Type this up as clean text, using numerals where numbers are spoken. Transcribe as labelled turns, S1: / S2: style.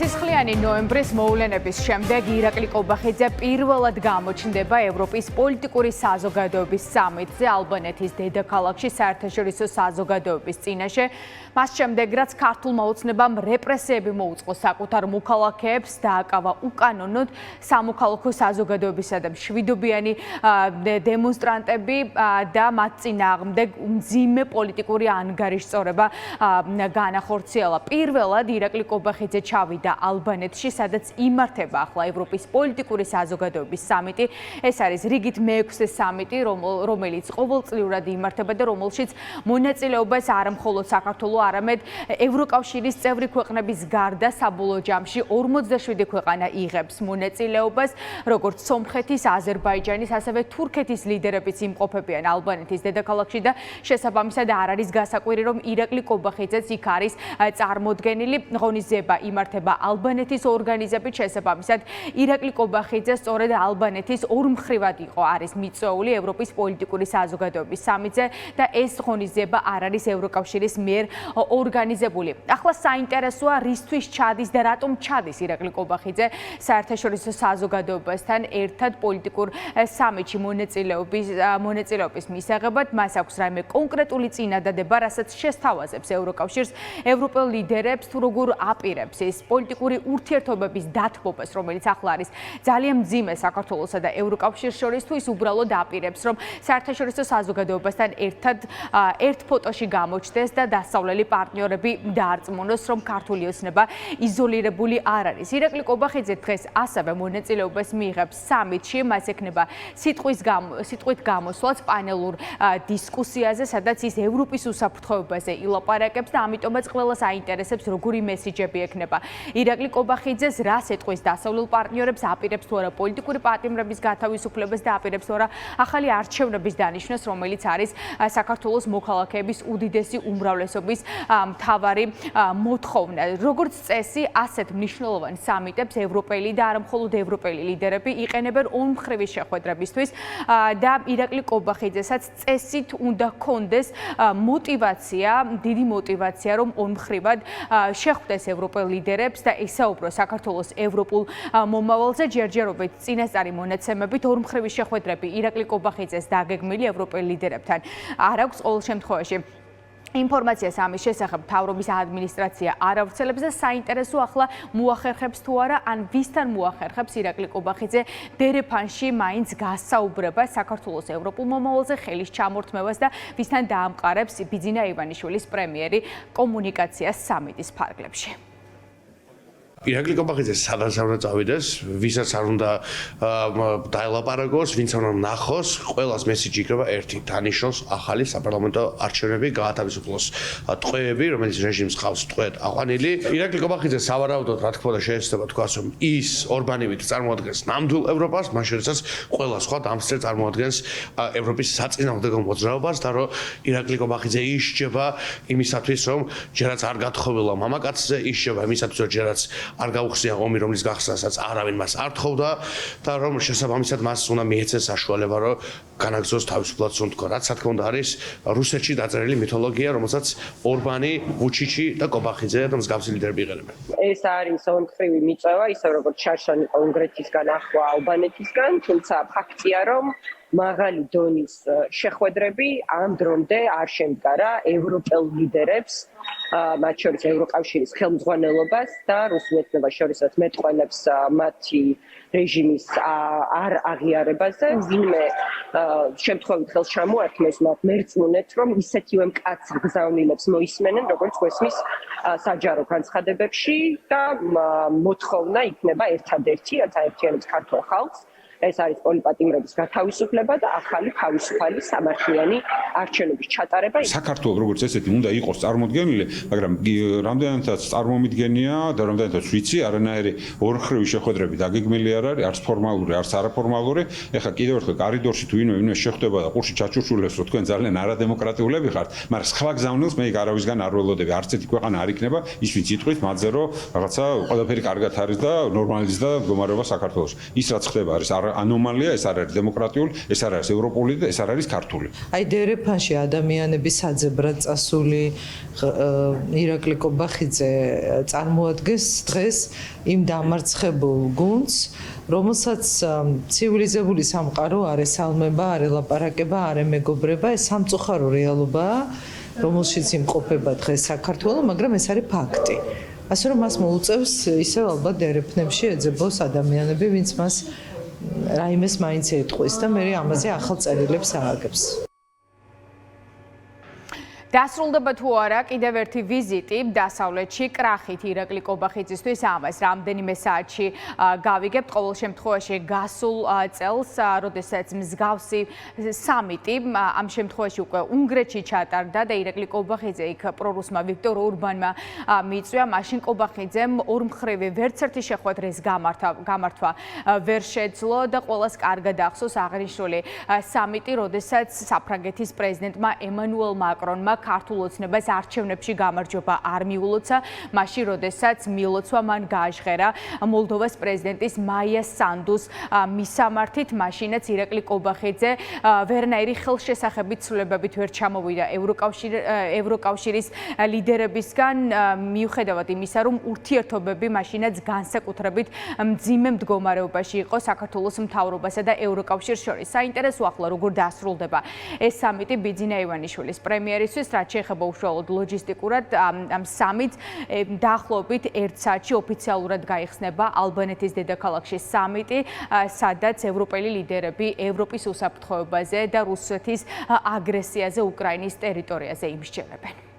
S1: სისხლიანი ნოემბრის მოვლენების შემდეგ ირაკლი კობახიძე პირველად გამოჩნდება ევროპის პოლიტიკური საზოგადოების სამიტზე ალბანეთის დედაქალაქში საერთაშორისო საზოგადოების წინაშე. მას შემდეგ, რაც ქართულმა ოცნებამ რეპრესიები მოუწყო საკუთარ მოქალაქეებს, დააკავა უკანონოდ სამოქალაქო საზოგადოებისა და მშვიდობიანი დემონსტრანტები და მათ წინააღმდეგ მძიმე პოლიტიკური ანგარიშწორება განახორციელა. პირველად ირაკლი კობახიძე ჩავიდა ალბანეთში, სადაც იმართება ახლა ევროპის პოლიტიკური საზოგადოების სამიტი. ეს არის რიგით მეექვსე სამიტი, რომელიც ყოველწლიურად იმართება და რომელშიც მონაწილეობას არა მხოლოდ საქართველოს, არამედ ევროკავშირის წევრი ქვეყნების გარდა საბოლოო ჯამში 47 ქვეყანა იღებს მონაწილეობას, როგორც სომხეთის, აზერბაიჯანის, ასევე თურქეთის ლიდერებიც იმყოფებიან ალბანეთის დედაქალაქში და შესაბამისად არ არის გასაკვირი, რომ ირაკლი კობახიძეც იქ არის წარმოდგენილი. ღონისძიება იმართება ალბანეთის ორგანიზებით, შესაბამისად ირაკლი კობახიძე სწორედ ალბანეთის ორმხრივად არის მიწვეული ევროპის პოლიტიკური საზოგადოების სამიტზე და ეს ღონისძიება არ არის ევროკავშირის მიერ ორგანიზებული. ახლა საინტერესოა, რისთვის ჩადის და რატომ ჩადის ირაკლი კობახიძე საერთაშორისო საზოგადოებასთან ერთად პოლიტიკურ სამიტში მონაწილეობის მისაღებად. მას აქვს რაიმე კონკრეტული წინადადება, რასაც შესთავაზებს ევროკავშირს, ევროპელ ლიდერებს თუ როგორ აპირებს ეს პოლიტიკური ურთიერთობების დათბობას, რომელიც ახლა არის ძალიან მძიმე საქართველოსა და ევროკავშირს შორის, თუ ის უბრალოდ აპირებს, რომ საერთაშორისო საზოგადოებასთან ერთად ერთ ფოტოში გამოჩნდეს და დასავლელი პარტნიორები დაარწმუნოს, რომ ქართული ოცნება იზოლირებული არ არის. ირაკლი კობახიძე დღეს ასევე მონაწილეობას მიიღებს სამიტში, მას ექნება სიტყვით გამოსვლაც პანელურ დისკუსიაზე, სადაც ის ევროპის უსაფრთხოებაზე ილაპარაკებს და ამიტომაც ყველას აინტერესებს, როგორი მესიჯები ექნება ირაკლი კობახიძეს, რას ეტყვის დასავლელ პარტნიორებს, აპირებს თუ არა პოლიტიკური პატიმრების გათავისუფლებას და აპირებს თუ არა ახალი არჩევნების დანიშვნას, რომელიც არის საქართველოს მოქალაქეების უდიდესი უმრავლესობის მთავარი მოთხოვნა. როგორც წესი, ასეთ მნიშვნელოვან სამიტებს ევროპელი და არა მხოლოდ ევროპელი ლიდერები იყენებენ ორმხრივი შეხვედრებისთვის და ირაკლი კობახიძესაც წესით უნდა ჰქონდეს დიდი მოტივაცია, რომ ორმხრივად შეხვდეს ევროპელ ლიდერებს და ისაუბროს საქართველოს ევროპულ მომავალზე. ჯერჯერობით წინასწარი მონაცემებით ორმხრივი შეხვედრები ირაკლი კობახიძეს დაგეგმილი ევროპელ ლიდერებთან არ აქვს. ყოველ შემთხვევაში ინფორმაციას ამის შესახებ მთავრობის ადმინისტრაცია არ ავრცელებს და საინტერესო ახლა მოახერხებს თუ არა, ან ვისთან მოახერხებს ირაკლი კობახიძე დერეფანში მაინც გასაუბრება საქართველოს ევროპულ მომავალზე, ხელის ჩამორთმევას და ვისთან დაამყარებს ბიძინა ივანიშვილის პრემიერი კომუნიკაციას სამიტის ფარგლებში.
S2: ირაკლი კობახიძე სადაც არ უნდა წავიდეს, ვისაც არ უნდა დაელაპარაკოს, ვინც არ უნდა ნახოს, ყველას მესიჯი იქნება ერთი: დანიშნოს ახალი საპარლამენტო არჩევნები, გაათავისუფლოს ტყვეები, რომელიც რეჟიმს ხავს ტყვედ აყვანილი. ირაკლი კობახიძე სავარაუდოდ, რა თქმა უნდა, შეიძლება თქვას, რომ ის ორბანივით წარმოადგენს ნამდვილ ევროპას, მას შორისაც ყველა სხვა დამსწრე წარმოადგენს ევროპის საწინააღმდეგო მოძრაობას და რომ ირაკლი კობახიძე ისჯება იმისათვის, რომ ჯერაც არ გათხოვილა მამაკაცზე, ისჯება იმისათვის, რომ ჯერაც არ გაუხსნია ომი, რომლის გახსნასაც არავინ მას არ თხოვდა და რომ შესაბამისად მას უნდა მიეცეს საშუალება, რომ განაგრძოს თავისუფლად სუნთქვა. რაც რა თქმა უნდა არის რუსეთში დაწერილი მითოლოგია, რომელსაც ორბანი, ვუჩიჩი და კობახიძე და მსგავსი ლიდერები იყენებენ.
S3: ეს არის ორმხრივი მიწვევა, ისე როგორც ჩარშანი კონგრესისგან ახლა ალბანეთისგან, თუმცა ფაქტია, რომ მაღალი დონის შეხვედრები ამ დრომდე არ შემდგარა ევროპელ ლიდერებს, მათ შორის ევროკავშირის ხელმძღვანელობას და რუსულ ეთნობას შორისაც მეტყველებს მათი რეჟიმის არ აღიარებაზე. ვინმე შემთხვევით ხელს ჩამოართმევს, მათ მერწმუნეთ, რომ ისეთივე მკაცრ გზავნილებს მოისმენენ, როგორც გვესმის საჯარო განცხადებებში და მოთხოვნა იქნება ერთადერთი, რაც აერთიანებს ქართულ ხალხს. ეს არის პოლიტპატიმრების გათავისუფლება და ახალი თავისუფალი სამართლიანი არჩევნების ჩატარება.
S4: საქართველოს როგორც ესეთი უნდა იყოს წარმოდგენილი, მაგრამ რამდენადაც წარმომიდგენია და რამდენადაც ვიცი, არანაირი ორხრივი შეხვედრები დაგეგმილი არ არის, არც ფორმალური, არც არაფორმალური. ეხლა კიდევ ერთხელ კარიდორში თუ ვინმე შეხვდება და ყურში ჩაჩურჩულებს, რომ თქვენ ძალიან არადემოკრატიულები ხართ, მაგრამ სხვა გზავნილს მე არავისგან არ ველოდები. არც ერთი ქვეყანა არ იქნება ის ვინც იტყვით მათზე, რომ რაღაცა ყველაფერი კარგად არის და ნორმალიზდა მდგომარეობა საქართველოში. ის რაც ხდება არის ანომალია, ეს არ არის დემოკრატიული, ეს არ არის ევროპული და ეს არ არის ქართული.
S5: აი დერეფანში ადამიანების საძებრად წასული ირაკლი კობახიძე წარმოადგენს დღეს იმ დამარცხებულ გუნდს, რომელსაც ცივილიზებული სამყარო არ ესალმება, არ ელაპარაკება, არ ემეგობრება, ეს სამწუხარო რეალობაა, რომელშიც იმყოფება დღეს საქართველო, მაგრამ ეს არის ფაქტი. ასე რომ მას მოუწევს ისევ ალბათ დერეფნებში ეძებოს ადამიანები, ვინც მას რაიმეს მაინც ეტყვის და მე ამაზე ახალ წერილებს ააგებს.
S1: დასრულდება თუ არა კიდევ ერთი ვიზიტი დასავლეთში კრახით ირაკლი კობახიძისთვის ამას რამდენიმე საათში გავიგებთ ყოველ შემთხვევაში გასულ წელს როდესაც მსგავსი სამიტი ამ შემთხვევაში უკვე უნგრეთში ჩატარდა და ირაკლი კობახიძე იქ პრორუსმა ვიქტორ ორბანმა მიიწვია მაშინ კობახიძემ ორმხრივი ვერცერთი შეხვედრის გამართვა ვერ შეძლო და ყველას კარგად ახსოვს აღნიშნული სამიტი როდესაც საფრანგეთის პრეზიდენტმა ემანუელ მაკრონმა ქართულ ოცნებას არჩევნებში გამარჯვება არ მიულოცა, მაშინ როდესაც მილოცვა მან გააჟღერა მოლდოვას პრეზიდენტის მაია სანდუს მისამართით, მაშინაც ირაკლი კობახიძე ვერნაირი ხელშესახებით ცვლილებებით ვერ ჩამოვიდა ევროკავშირის ლიდერებისგან, მიუხედავად იმისა, რომ ურთიერთობები მაშინაც განსაკუთრებით მძიმე მდგომარეობაში იყო საქართველოს მთავრობასა და ევროკავშირს შორის. საინტერესო ახლა როგორ დასრულდება ეს სამიტი ბიძინა ივანიშვილის პრემიერისთვის, რაც შეეხება უშუალოდ ლოჯისტიკურად ამ სამიტს დაახლოებით 1 საათში ოფიციალურად გაიხსნება ალბანეთის დედაქალაქში სამიტი, სადაც ევროპელი ლიდერები ევროპის უსაფრთხოებაზე და რუსეთის აგრესიაზე უკრაინის ტერიტორიაზე იმსჯერებენ.